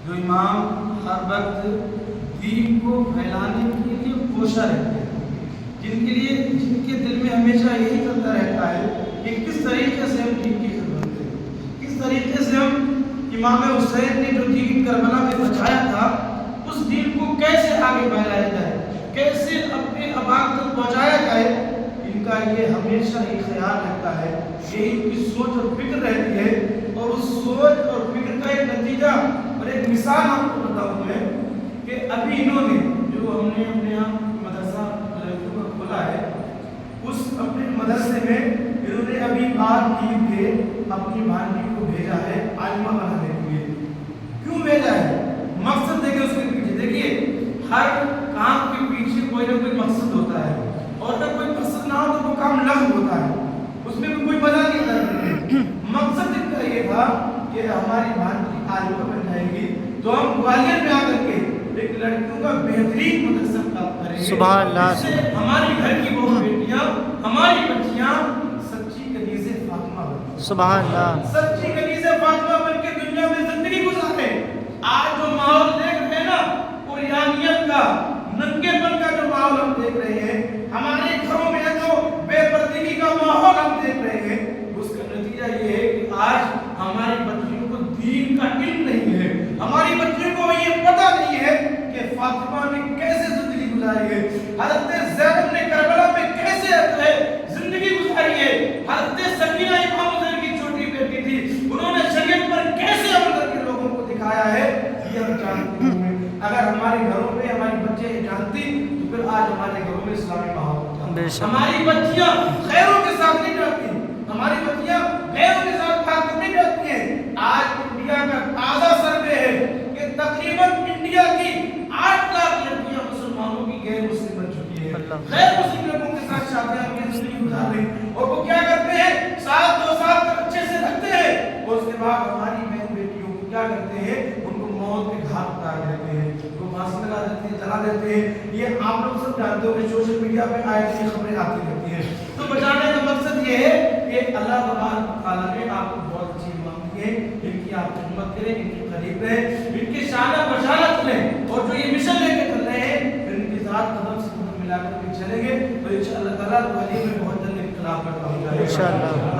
جو امام ہر وقت دین کو پھیلانے کے لیے کوشاں رہتے ہیں، جن کے دل میں ہمیشہ یہی چلتا رہتا ہے کہ کس طریقے سے ہم دین کی خدمت کریں، کس طریقے سے ہم امام حسین نے جو دین کربلا میں بچایا تھا اس دین کو کیسے آگے پھیلایا جائے، کیسے اپنے اباق تک پہنچایا جائے۔ ان کا یہ ہمیشہ ہی خیال رہتا ہے، یہی ان کی سوچ اور فکر رہتی ہے، اور اس سوچ اور فکر کا ایک نتیجہ اور ایک مثال آپ کو بتاؤں میں کہ ابھی انہوں نے جو ہم نے اپنے یہاں مدرسہ کھولا ہے، اس اپنے مدرسے میں انہوں نے ابھی بات کی کہ اپنی بھانجی کو بھیجا ہے عالمہ بنانے کے لیے۔ کیوں بھیجا ہے؟ مقصد دیکھیں اس کے پیچھے، دیکھیے ہر کام کے پیچھے کوئی نہ کوئی مقصد ہوتا ہے، اور اگر کوئی مقصد نہ ہو تو وہ کام لغو ہوتا ہے، اس میں بھی کوئی مزہ نہیں ہوتا۔ مقصد ان کا یہ تھا کہ ہماری بھانجی عالمہ بن جائے گی تو ہم گوالیار میں آ کر کے ایک لڑکیوں کا بہترین مدرسہ قائم کریں گے، سبحان اللہ، جس سے ہماری گھر کی بہو بیٹیاں، ہماری بچیاں سچی کنیز فاطمہ بن، سبحان اللہ، سچی کنیز فاطمہ بن کے دنیا میں زندگی گزارے۔ آج جو ماحول دیکھ رہے ہیں نا، قریانیت کا، ننگے پن کا جو ماحول ہم دیکھ رہے ہیں، ہمارے گھروں میں جو بے پردگی کا ماحول ہم دیکھ رہے ہیں، اس کا نتیجہ یہ ہے کہ آج ہماری بچیوں کو دین کا علم نہیں ہے، ہماری بچیوں کو یہ پتہ نہیں ہے کہ فاطمہ نے کیسے زندگی گزاری ہے، حضرت زینب نے کربلا میں کیسے زندگی گزاری ہے، حضرت سکینہ امام حسین کی چھوٹی بیٹی تھی، انہوں نے شریعت پر کیسے عمل کر کے لوگوں کو دکھایا ہے، یہ ہم جانتے ہیں۔ اگر ہمارے گھروں میں ہماری بچے یہ جانتی تو پھر آج ہمارے گھروں میں اسلامی ماحول ہوتا۔ ہماری بچیاں غیروں کے ساتھ نہیں جاتی، ہماری بچیاں غیروں کے ساتھ بات نہیں جاتی ہیں۔ آج انڈیا کا تازہ سروے ہے کہ تقریباً انڈیا کی 8 لاکھ لڑکیاں مسلمانوں کی غیر مسلم بن چکی ہیں، غیر مسلم لوگوں کے ساتھ شادیاں کی زندگی گزار رہی ہیں، اور وہ کیا کرتے ہیں، سال 2 سال تک اچھے سے رکھتے ہیں، اور اس کے بعد ہماری بہن بیٹیوں کو کیا کرتے ہیں، ان کو موت کے گھاٹ اتار دیتے ہیں، ان کو پھانسی لگا دیتے ہیں، جلا دیتے ہیں۔ یہ آپ لوگ سب جانتے ہو کہ سوشل میڈیا پہ آئے تھے خبریں آتی رہتی ہیں۔ تو بچانے کا مقصد یہ ہے کہ اللہ تبارک و تعالیٰ نے آپ کو بہت اچھی بات دی ہے، ان کی آپ خدمت کریں، ان کے قریب رہیں، ان کے شانہ بشارت لیں، اور جو یہ مشن لے کے چل رہے ہیں ان کی ذات قدم سے قدم ملا کر کے چلیں گے تو انشاءاللہ تعالیٰ ولی میں بہت جلد انقلاب کرتا ہوں جائے گا۔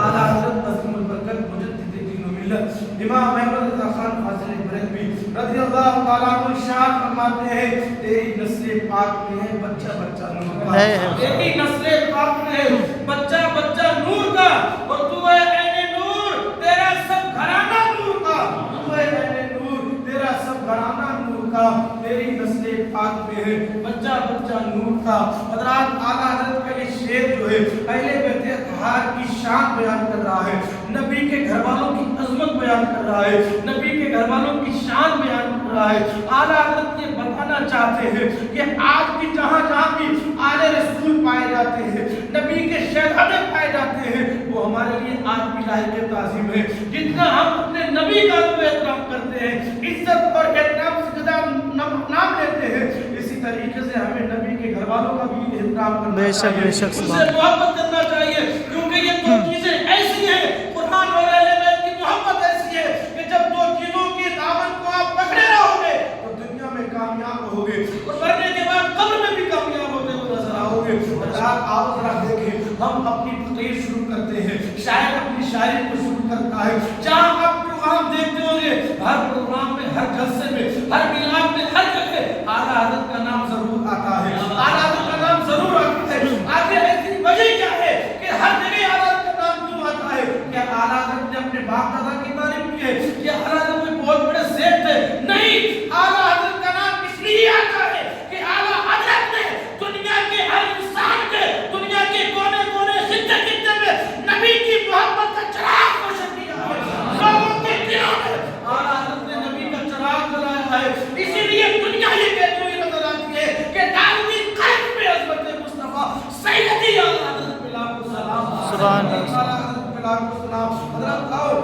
اعلیٰ حضرت عظیم البرکت مجدد دین و ملت امام احمد رضا خان فاضل بریلوی رضی اللہ تعالیٰ عنہ ارشاد فرماتے ہیں، تیری نسل پاک میں ہے بچہ بچہ نور کا، تیری نسل پاک میں ہے بچہ بچہ نور کا، اور تو ہے عین نور، تیرا سب گھرانہ نور کا، تو ہے عین نور، تیرا سب گھرانہ نور کا، تیری نسل پاک میں ہے بچہ بچہ نور کا۔ حضرات اعلیٰ حضرت کا یہ شعر جو ہے اہل بیت اطہار کی شان بیان کر رہا ہے، نبی کے گھر والوں کی عظمت بیان کر رہا ہے، نبی کے گھر والوں کی شان بیان کر رہا ہے۔ اعلیٰ حضرت یہ بتانا چاہتے ہیں کہ آج بھی جہاں جہاں بھی آل رسول پائے جاتے ہیں، نبی کے شہزادے پائے جاتے ہیں، وہ ہمارے لیے آج بھی لائق تعظیم ہے۔ جتنا ہم اپنے نبی کا احترام کرتے ہیں، عزت اور احترام سے جدا نام لیتے ہیں، اسی طریقے سے ہمیں نبی کے گھر والوں کا بھی احترام کرنا چاہیے، ان سے محبت کرنا چاہیے، کیونکہ یہ دو چیزیں ایسی ہیں، قرآن اور اہل بیت کی محبت ایسی ہے کہ جب دو چیزوں کی دعوت کو آپ پکڑے رہو گے تو دنیا میں کامیاب رہو گے، اور مرنے کے بعد قبر میں بھی کامیاب ہوتے ہوئے نظر آؤ گے۔ آپ ذرا دیکھیں، ہم اپنی تقریر شروع کرتے ہیں، شاعر اپنی شاعری کو شروع کرتا ہے، جہاں آپ پروگرام دیکھتے ہوں گے، ہر پروگرام میں، ہر جلسے میں، ہر میلاد میں، ہر جگہ اعلیٰ حضرت کا نام ضرور آتا ہے، اعلیٰ حضرت کا نام ضرور آتا ہے۔ آخر ایسی وجہ کیا ہے کہ ہر جگہ اعلیٰ حضرت کا نام کیوں آتا ہے؟ کیا اعلیٰ حضرت نے اپنے باپ دادا کی تعریف کی ہے؟ کیا اعلیٰ حضرت کوئی بہت بڑے سیٹ تھے؟ نہیں، اعلیٰ حضرت کا نام اس لیے آتا ہے کہ اعلیٰ حضرت نے دنیا کے ہر انسان کے، دنیا کے کونے کونے خطے خطے میں نبی کی محبت کا چراغ روشن کیا ہے، لوگوں کے دلوں میں اعلیٰ حضرت نے نبی کا چراغ جلایا ہے، اسی لیے دنیا یہ کہتی ہوئی نظر آتی ہے کہ داروی قلب میں عظمت مصطفیٰ سیدی اعلیٰ حضرت پہ لاکھوں سلام، سبحان اللہ، اعلیٰ حضرت پہ لاکھوں سلام۔ حضرت آؤ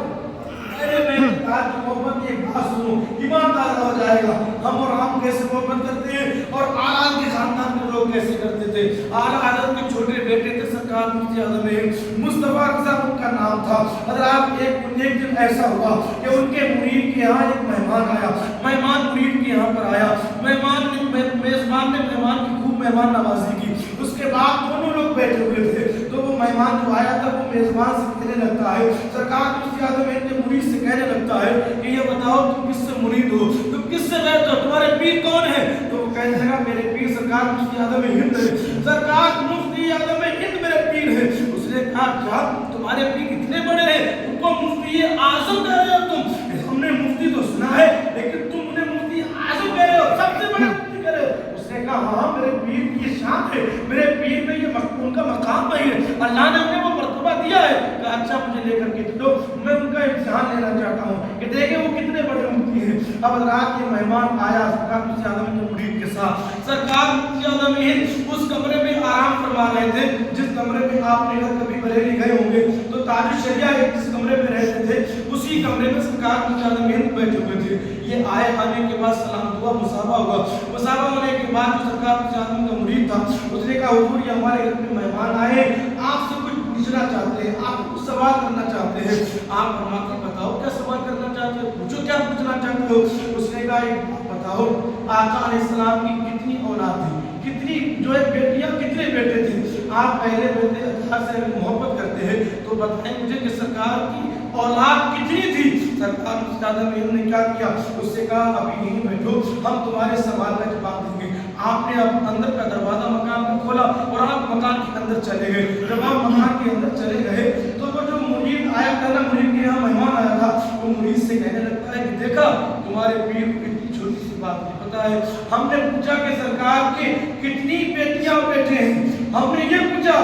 میرے آج محبت کی بات سنو، ایمان تازہ ہو جائے گا، ہم اور ہم کیسے محبت کرتے ہیں اور اعلیٰ کے خاندان کے لوگ کیسے کرتے تھے۔ اعلیٰ حضرت کے چھوٹے بیٹے تھے سرکار مفتی اعظم مصطفیٰ رضا ان کا نام تھا۔ حضرات ایک دن ایسا ہوا کہ ان کے مرید کے یہاں ایک مہمان آیا، مہمان यहाँ पर आया, मेजबान ने मेहमान की खूब मेहमान नवाजी की। उसके बाद दोनों लोग बैठे हुए थे, तो वो मेहमान जो आया था वो मेजबान से कहने लगता है, सरकार मुफ्ती आजम के मुरीद से कहने लगता है कि ये बताओ तुम किससे मुरीद हो, तुम किससे रहते हो, तुम्हारे पीर कौन है? तो वो कहने लगा मेरे पीर सरकार मुफ्ती आजम हिंद है, सरकार मुफ्ती आजम हिंद मेरे पीर है। उसने कहा क्या तुम्हारे पीर इतने बड़े हैं, उनको मुफ्ती आजम कह रहे हो तुम? हमने मुफ्ती तो सुना है लेकिन तुम उन्हें मुफ्ती आजम कह रहे हो, सबसे बड़े मुफ्ती कह रहे हो। उसने कहा हाँ मेरे पीर की ये शान है, मेरे पीर में ये उनका मकाम नहीं है, अल्लाह ने उन्हें वो मर्तबा दिया है। कहा अच्छा मुझे लेकर के चलो, मैं उनका इम्तिहान लेना चाहता हूँ कि देखें वो कितने बड़े मुफ्ती हैं। अब रात ये मेहमान आया सरकार मुफ्ती आजम के मुरीद के साथ। सरकार मुफ्ती आजम हिंद उस कमरे में आराम फरमा रहे थे जिस कमरे में आपने अगर कभी बरेली गए होंगे तो ताज शरिया एक जिस कमरे में रहते थे उसी कमरे में सरकार मुफ्ती आजम हिंद बैठे हुए थे। ये आए आने के बाद सलाम दुआ मुसाफा हुआ, मुसाफा होने के बाद जो सरकार मुफ्ती आजम का मुरीद था उसने कहा हुजूर ये हमारे घर में मेहमान आए, आपसे कुछ पूछना चाहते हैं, आप कुछ सवाल करना चाहते हैं। आप फरमाते बताओ क्या सवाल करना चाहते हो, पूछो क्या पूछना चाहते हो। उसने कहा एक बात बताओ, आका अलैहिस्सलाम की कितनी औलाद थी, कितनी जो है बेटियां, कितने बेटे थे? आप पहले बेटे अल्लाह से मोहब्बत करते हैं तो बताएं मुझे कि सरकार की औलाद कितनी थी? सरकार मुफ्ती आजम ने क्या किया, उससे कहा अभी यहीं बैठो, हम तुम्हारे सवाल का जवाब देंगे। आपने अब अंदर का दरवाजा मकान का खोला और आप मकान के अंदर चले गए। जब आप मकान के अंदर चले गए तो वो जो मुरीद आया था ना, मुरीद के यहाँ मेहमान आया था, वो मुरीद से कहने लगता है कि देखा तुम्हारे पीर को इतनी छोटी सी बात नहीं पता है, हमने पूछा कि सरकार के कितनी बेटियां बेटे हैं, हमने ये पूछा,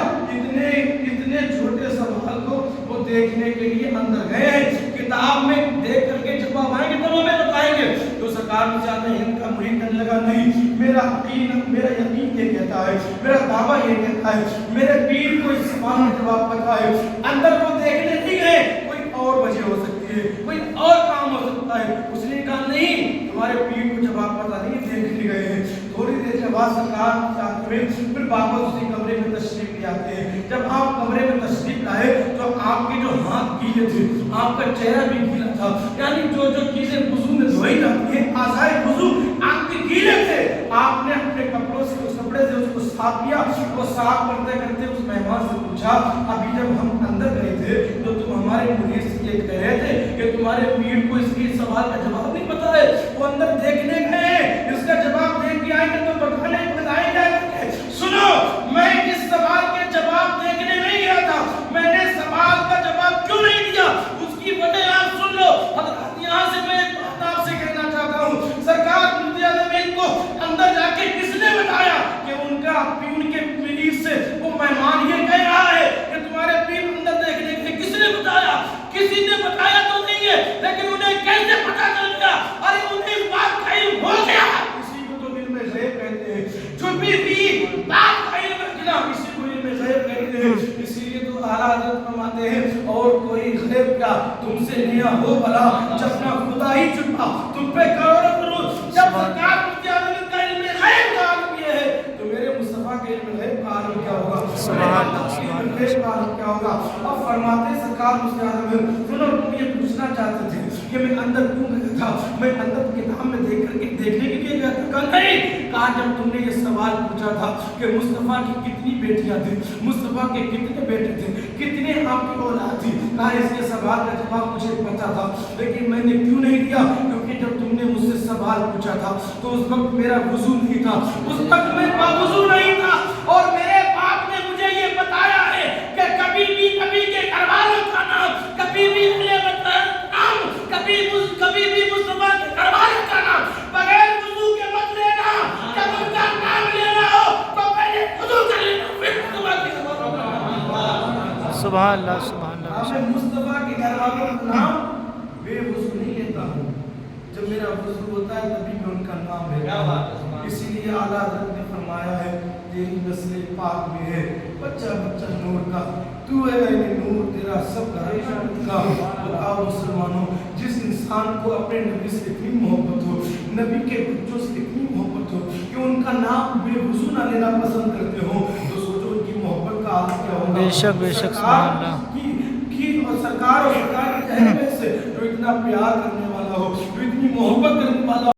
इतने छोटे सवाल को वो देखने के लिए अंदर गए हैं, किताब में देख करके जवाब आएंगे तब हमें बताएंगे। तो सरकार में जाते हैं इनका मुरीद करने लगा नहीं, मेरा यकीन ये कहता है, मेरा दावा ये कहता है, मेरे पीर को इस सवाल का जवाब पता है। अंदर वो देखने नहीं गए, कोई और वजह हो सकती है, कोई और काम हो सकता है। उसने कहा नहीं तुम्हारे पीर को जवाब पता नहीं, देखने गए हैं। थोड़ी देर के बाद सरकार चाहते हुए फिर वापस उसी कमरे में तशरीफ ले आते हैं। जब आप कमरे में तशरीफ लाए तो आपके जो हाथ गीले थे, आपका चेहरा भी गीला था, यानी जो चीजें वुजू में धोई जाती हैं, आज़ाए वुजू आपके गीले थे। आपने अपने कपड़ों से उस कपड़े से उसको साफ किया, वो साफ करते करते उस मेहमान से पूछा अभी जब हम अंदर गए थे तो तुम हमारे मुरीद से ये कह रहे थे कि तुम्हारे पीर को इसके सवाल का जवाब नहीं पता है, वो अंदर देखने गए, इसका जवाब देख के आएंगे तो बताए जाएंगे। सुनो, मैं इस सवाल के जवाब देखने नहीं गया था, मैंने सवाल का जवाब क्यों नहीं दिया उसकी वजह आप सुन लो। यहाँ से मैं एक बात आपसे कहना चाहता हूँ, सरकार मुफ्ती आजम को अंदर जाके किसने बताया कि उनके पीर से वो मेहमान ये कह रहा है कि तुम्हारे पीर अंदर देखने के लिए? किसने बताया? किसी ने बताया तो नहीं है, लेकिन उन्हें कैसे पता चल गया? अरे उन्हें इस बात का इल्म हो गया, इसी को तो इल्म गैब कहते हैं। जो भी बात का इल्म रखना इसी को इल्म गैब कहते हैं। इसीलिए तो आला हज़रत फरमाते हैं और कोई गैब क्या तुमसे लिया हो भला, जब ना खुदा ही छुपा तुम पे करोड़ों करोड़। जब सरकार मुफ्ती आजम का इल्म गैब का आलम ये है तो मेरे मुस्तफा के इल्म गैब का आलम क्या होगा? सुभान अल्लाह, गैब का आलम क्या होगा? अब फरमाते सरकार मुफ्ती आजम सुनो, तुम ये पूछना चाहते थे कि मैं अंदर क्यों गया था, मैं अंदर किताब में देख करके देखने के लिए गया था? नहीं, कहा जब तुमने ये सवाल पूछा था कि मुस्तफा की कितनी बेटियां थी, मुस्तफा के कितने बेटे थे, कितने आपकी औलाद थी, कहा इसके सवाल का जवाब मुझे पता था लेकिन मैंने क्यों नहीं दिया? क्योंकि जब तुमने मुझसे सवाल पूछा था तो उस वक्त मेरा वुजू नहीं था, उस वक्त मैं बावुजू नहीं था, और मेरे बाप ने मुझे ये बताया है कि कभी भी नबी के घरवालों का नाम, कभी भी नाम, कभी भी मुस्तफा के घरवालों का नाम बगैर वुजू के मत लेना। जब उनका नाम लेना हो तो पहले वुजू कर लेना, फिर मुस्तफा के घरवालों का नाम। सुभान अल्लाह, सुभान अल्लाह। मैं मुस्तफा के घरवालों का नाम बेवुजू नहीं लेता हूँ, जब मेरा वुजू होता है तभी मैं उनका नाम लेता हूँ। इसीलिए आला हज़रत ने फरमाया है तेरी नस्ल पाक में है बच्चा बच्चा नूर का, तू है नूर, तेरा सब घर का। बताओ मुसलमानों, जिस इंसान को अपने नबी से इतनी मोहब्बत हो, नबी के बच्चों से इतनी मोहब्बत हो कि उनका नाम बेवुजू ना लेना पसंद करते हो, तो सोचो उनकी मोहब्बत का हाल क्या होगा। बेशक बेशक, सुभान अल्लाह। और सरकार के कहने से जो इतना प्यार करने वाला हो, जो इतनी मोहब्बत करने वाला